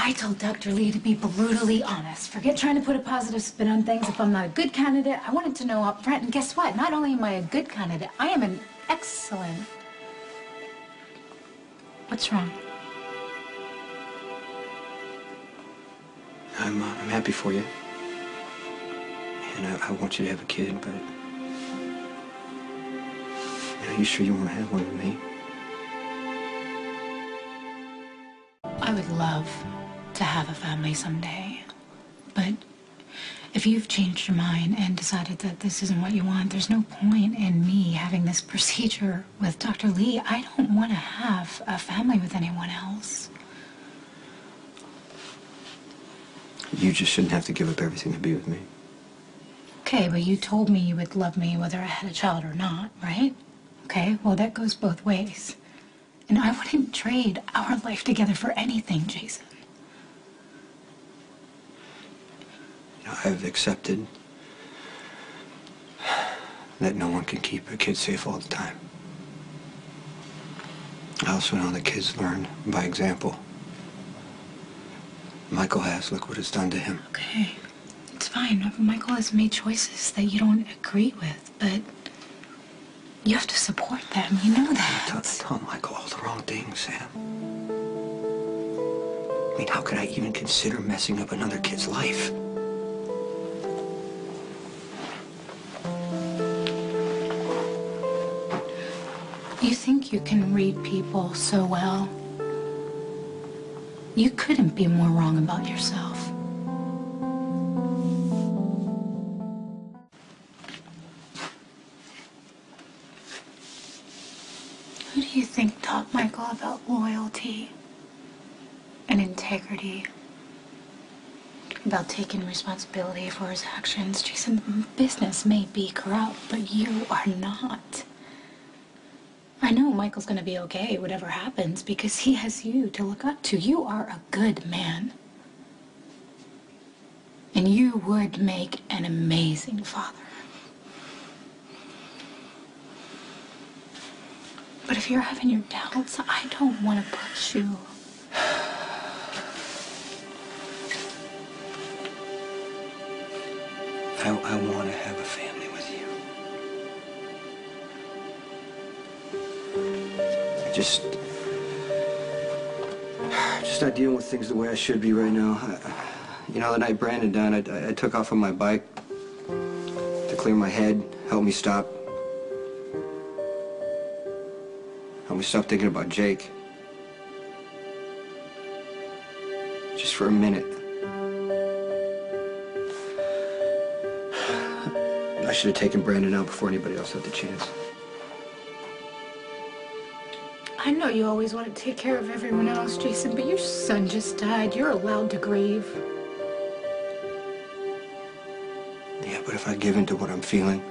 I told Dr. Lee to be brutally honest. Forget trying to put a positive spin on things. If I'm not a good candidate, I wanted to know up front. And guess what? Not only am I a good candidate, I am an excellent. What's wrong? I'm happy for you. And I want you to have a kid, but... Are you sure you want to have one with me? I would love to have a family someday, but if you've changed your mind and decided that this isn't what you want, there's no point in me having this procedure with Dr. Lee. I don't want to have a family with anyone else. You just shouldn't have to give up everything to be with me. Okay, but you told me you would love me whether I had a child or not, right? Okay, well, that goes both ways. And I wouldn't trade our life together for anything, Jason. You know, I've accepted that no one can keep a kid safe all the time. I also know that kids learn by example. Michael has. Look what it's done to him. Okay, it's fine. Michael has made choices that you don't agree with, but you have to support them. You know that. Tell Michael all the wrong things, Sam. I mean, how could I even consider messing up another kid's life? You think you can read people so well? You couldn't be more wrong about yourself. Who do you think taught Michael about loyalty and integrity? About taking responsibility for his actions? Jason, business may be corrupt, but you are not. I know Michael's gonna be okay, whatever happens, because he has you to look up to. You are a good man. And you would make an amazing father. But if you're having your doubts, I don't want to push you. I want to have a family with you. Just not dealing with things the way I should be right now. You know, the night Brandon died, I took off on my bike to clear my head, help me stop. Help me stop thinking about Jake. Just for a minute. I should have taken Brandon out before anybody else had the chance. I know you always want to take care of everyone else, Jason, but your son just died. You're allowed to grieve. Yeah, but if I give in to what I'm feeling,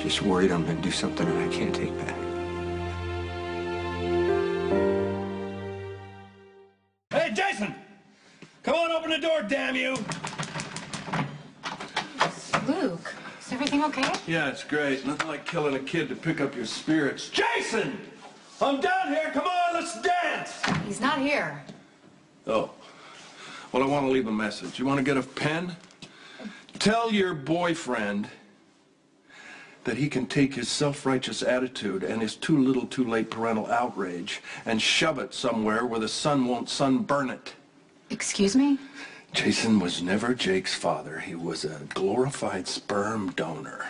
just worried I'm gonna do something that I can't take back. Hey, Jason! Come on, open the door, damn you! Luke, is everything okay? Yeah, it's great. Nothing like killing a kid to pick up your spirits. Jason! I'm down here. Come on, let's dance! He's not here. Oh. Well, I want to leave a message. You want to get a pen? Tell your boyfriend that he can take his self-righteous attitude and his too little too late parental outrage and shove it somewhere where the sun won't sunburn it. Excuse me? Jason was never Jake's father. He was a glorified sperm donor.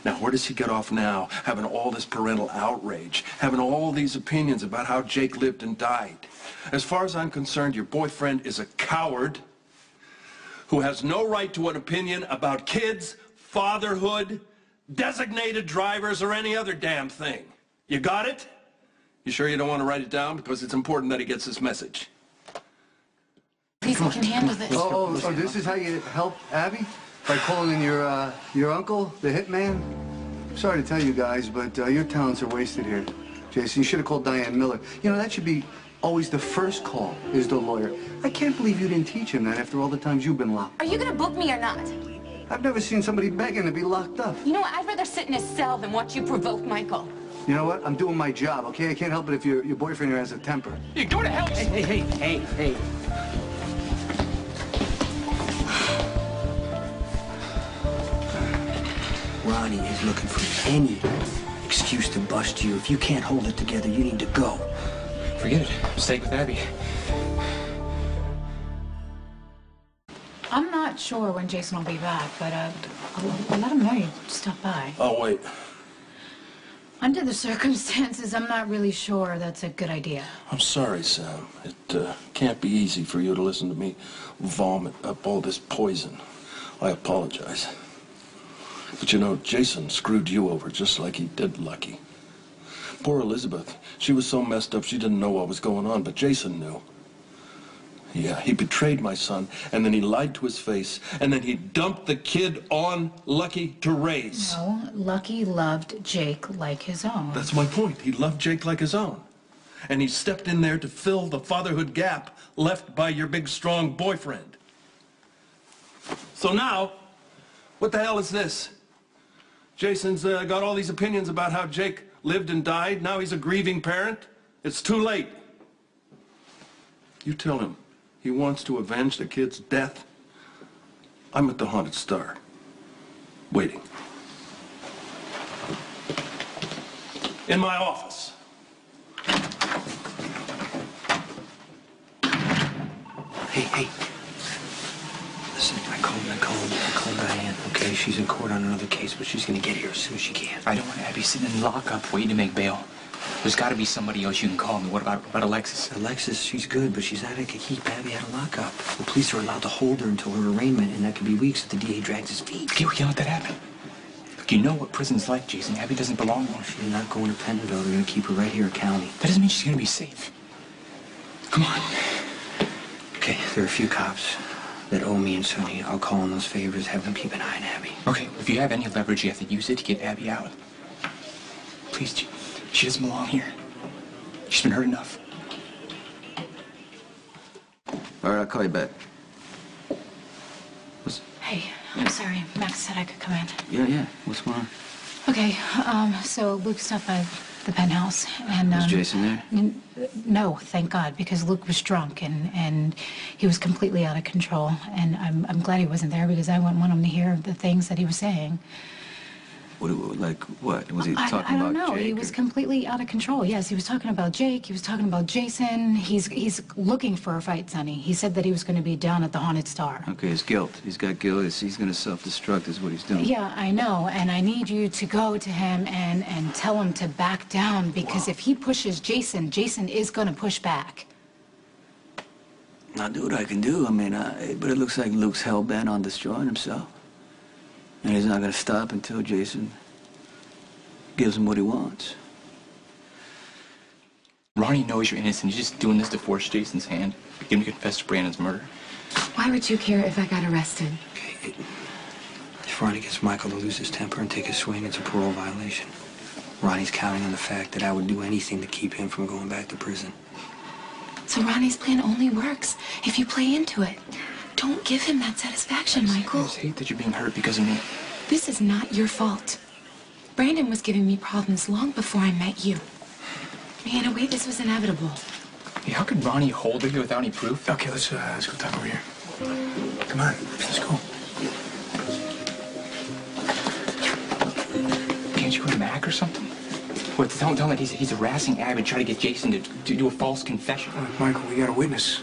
Now, where does he get off now, having all this parental outrage, having all these opinions about how Jake lived and died? As far as I'm concerned, your boyfriend is a coward who has no right to an opinion about kids, fatherhood, designated drivers, or any other damn thing. You got it? You sure you don't want to write it down? Because it's important that he gets this message. Please, I can handle this. Oh, this is how you help Abby? By calling in your uncle, the hitman? Sorry to tell you guys, but your talents are wasted here. Jason, you should have called Diane Miller. You know, that should be always the first call, is the lawyer. I can't believe you didn't teach him that after all the times you've been locked. Are you gonna book me or not? I've never seen somebody begging to be locked up. You know what? I'd rather sit in a cell than watch you provoke Michael. You know what? I'm doing my job, okay? I can't help it if your boyfriend here has a temper. You go to hell! Hey. Ronnie is looking for any excuse to bust you. If you can't hold it together, you need to go. Forget it. Mistake with Abby. I'm not sure when Jason will be back, but I'll let him know you stopped by. Oh, wait. Under the circumstances, I'm not really sure that's a good idea. I'm sorry, Sam. It can't be easy for you to listen to me vomit up all this poison. I apologize. But you know, Jason screwed you over just like he did Lucky. Poor Elizabeth. She was so messed up she didn't know what was going on, but Jason knew. Yeah, he betrayed my son, and then he lied to his face, and then he dumped the kid on Lucky to raise. No, Lucky loved Jake like his own. That's my point. He loved Jake like his own. And he stepped in there to fill the fatherhood gap left by your big, strong boyfriend. So now, what the hell is this? Jason's got all these opinions about how Jake lived and died. Now he's a grieving parent. It's too late. You tell him he wants to avenge the kid's death. I'm at the Haunted Star, waiting. In my office. Hey. Listen, I called Diane, okay? She's in court on another case, but she's gonna get here as soon as she can. I don't want Abby sitting in lockup waiting to make bail. There's got to be somebody else you can call me. What about Alexis? Alexis, she's good, but she's out of keep Abby out of lockup. The police are allowed to hold her until her arraignment, and that could be weeks if the DA drags his feet. Okay, we can't let that happen. Look, you know what prison's like, Jason. Abby doesn't belong there. She's not going to Pentonville. They're gonna keep her right here in county. That doesn't mean she's going to be safe. Come on. Okay, there are a few cops that owe me and Sonny. I'll call on those favors, have them keep an eye on Abby. Okay, if you have any leverage, you have to use it to get Abby out. Please, she doesn't belong here. She's been hurt enough. All right, I'll call you back. Hey, I'm sorry. Max said I could come in. Yeah. What's going on? Okay, so Luke stopped by the penthouse, and Was Jason there? No, thank God, because Luke was drunk and he was completely out of control. And I'm glad he wasn't there because I wouldn't want him to hear the things that he was saying. What? Was he I talking don't about know. Jake? He was completely out of control. Yes, he was talking about Jake. He was talking about Jason. He's looking for a fight, Sonny. He said that he was going to be down at the Haunted Star. Okay, his guilt. He's got guilt. He's going to self-destruct is what he's doing. Yeah, I know, and I need you to go to him and tell him to back down, because if he pushes Jason, Jason is going to push back. I'll do what I can do. I mean, but it looks like Luke's hell-bent on destroying himself. And he's not going to stop until Jason gives him what he wants. Ronnie knows you're innocent. He's just doing this to force Jason's hand. Get him to confess to Brandon's murder. Why would you care if I got arrested? Okay, if Ronnie gets Michael to lose his temper and take a swing, it's a parole violation. Ronnie's counting on the fact that I would do anything to keep him from going back to prison. So Ronnie's plan only works if you play into it. Don't give him that satisfaction, Michael. I just hate that you're being hurt because of me. This is not your fault. Brandon was giving me problems long before I met you. In a way, this was inevitable. Hey, how could Ronnie hold her here without any proof? Okay, let's go talk over here. Come on, let's go. Can't you go to Mac or something? What, tell him that he's harassing Abby and try to get Jason to do a false confession. Michael, we got a witness.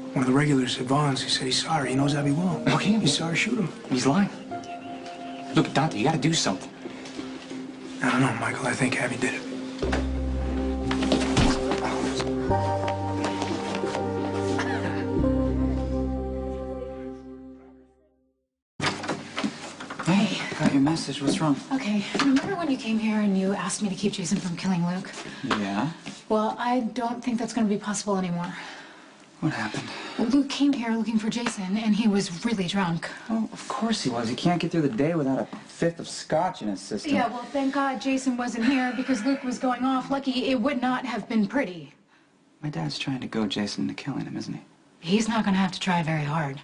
One of the regulars at Vaughn's, he said he's sorry. He knows Abby well. Okay. He's sorry, shoot him. He's lying. Look, Dante, you gotta do something. I don't know, Michael. I think Abby did it. Hey. Got your message. What's wrong? Okay, remember when you came here and you asked me to keep Jason from killing Luke? Yeah? Well, I don't think that's going to be possible anymore. What happened? Well, Luke came here looking for Jason, and he was really drunk. Oh, of course he was. He can't get through the day without a fifth of scotch in his system. Yeah, well, thank God Jason wasn't here because Luke was going off. Lucky it would not have been pretty. My dad's trying to go Jason into killing him, isn't he? He's not going to have to try very hard.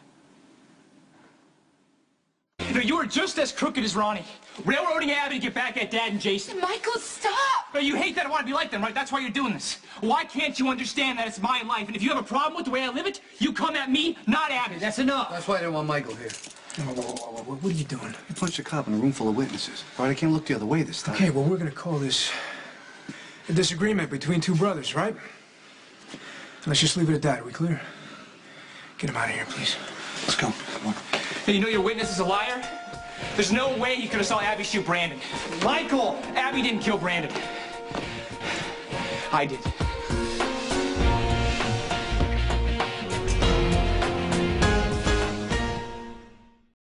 No, you are just as crooked as Ronnie. Railroading Abby to get back at Dad and Jason. Michael, stop! No, you hate that I want to be like them, right? That's why you're doing this. Why can't you understand that it's my life? And if you have a problem with the way I live it, you come at me, not Abby. That's enough. That's why I didn't want Michael here. Whoa, what are you doing? You punched a cop in a room full of witnesses. All right, I can't look the other way this time. Okay, well, we're gonna call this a disagreement between two brothers, right? Let's just leave it at that. Are we clear? Get him out of here, please. Let's go. Come on. Hey, you know your witness is a liar? There's no way you could have saw Abby shoot Brandon. Michael! Abby didn't kill Brandon. I did.